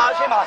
打去嘛。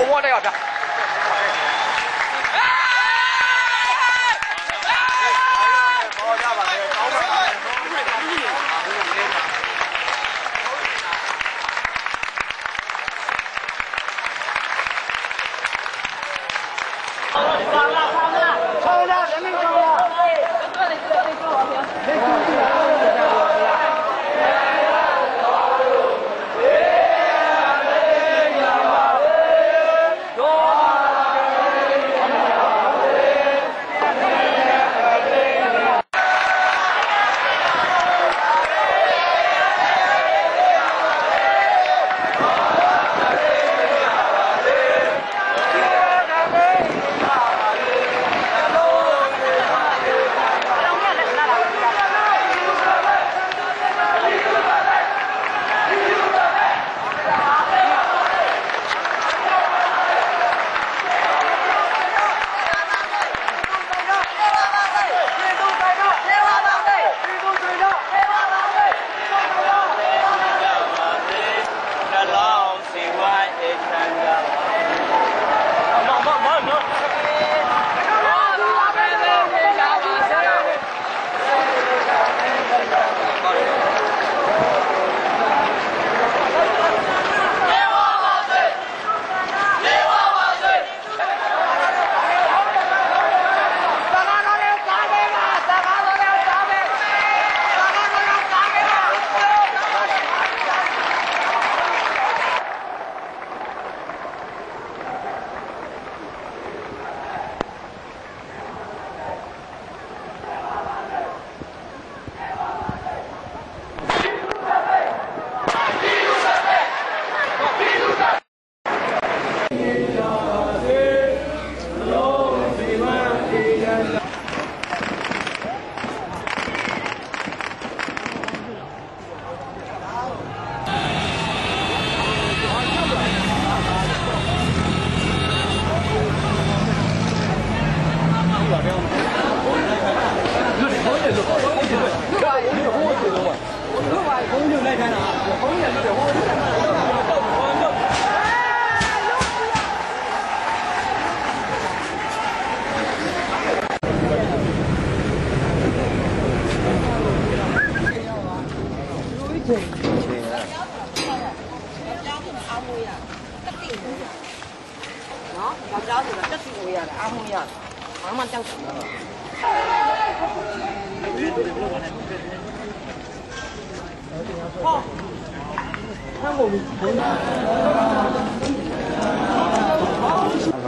我这要这。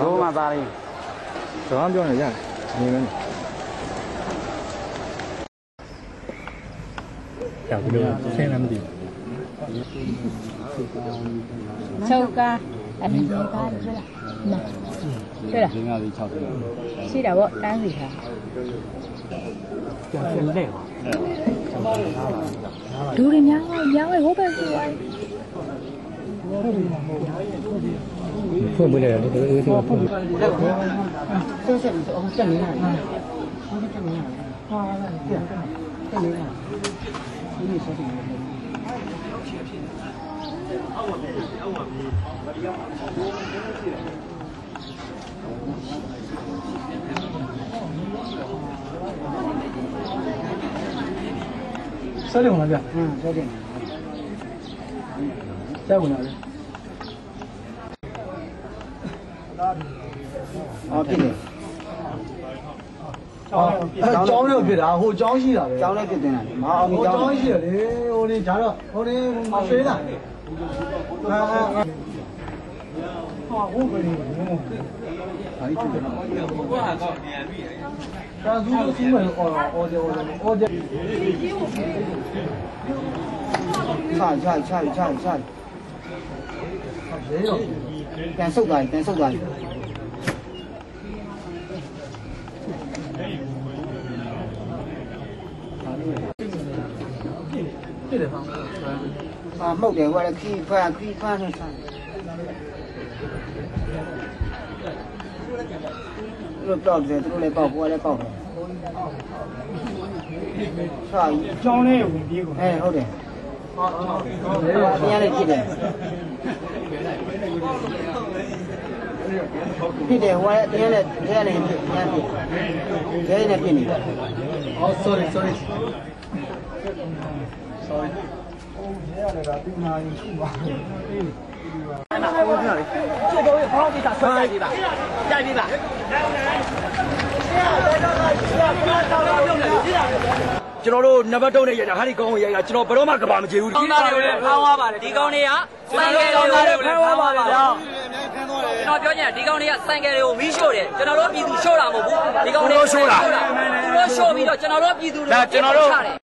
罗马大力，手上标准下，没问题。小这个先来不及。抽cá，anh đi cá được chưa? Nè, chưa là? Xí đầu á, đáng gì hả? Chú đi nhá ơi, hút em chú ơi. Phương bây giờ thì tôi thua. Sao điểm là được? Sao điểm. Sao điểm là được? 哦，对的。 ကျောင်းလည်းဖြစ်တာဟိုကျောင်းရှိတာပဲ ကျောင်းလည်းဖြစ်တင်တာမအောင် ဟို ကျောင်း ကျောင်းရှိတယ်လေဟိုနေဒါတော့ဟိုနေမဆွေးတာဟာဟုတ်ပြီအဲ့ဒီကျဒါသူတို့သူ့မဲ့အော်တယ်ချရေရော ပြန်ဆုတ်သွားပြန်ဆုတ်သွား ဖြစ်တယ်ဖောင်း အာမှုတ်တယ်ဟိုလည်းခီးဖားဆိုစားတို့တော့တယ်တို့လည်းပေါက်ဟိုလည်းပေါက်တယ်ဆောင်း ကျောင်းလေးဝင်ပြေးကုန် ဟုတ်တယ်တရားလေးဖြစ်တယ်ဖြစ်တယ်ဟိုလည်းတရားလေးညာဖြစ်ရဲနဲ့ဖြစ်နေတယ် အော် sorry ကျွန်တော်တို့နံပါတ်3နဲ့ရိုက်တာဟာဒီကောင်းကိုရိုက်တာကျွန်တော်ဘယ်တော့မှကဘာမကြေဘူး ကောင်းသားတွေကိုလည်းဖမ်းသွားပါတယ်ဒီကောင်းတွေကဆိုင်ကယ်တွေကိုလည်းဖမ်းသွားပါဗျာကျွန်တော်ပြောချင်တာဒီကောင်းတွေကဆိုင်ကယ်တွေကိုမီးရှို့တယ်ကျွန်တော်တို့ပြည်သူရှို့တာမဟုတ်ဘူးဒီကောင်းတွေရှို့တာသူတို့ရှို့ပြီးတော့ကျွန်တော်တို့ပြည်သူတွေကျွန်တော်တို့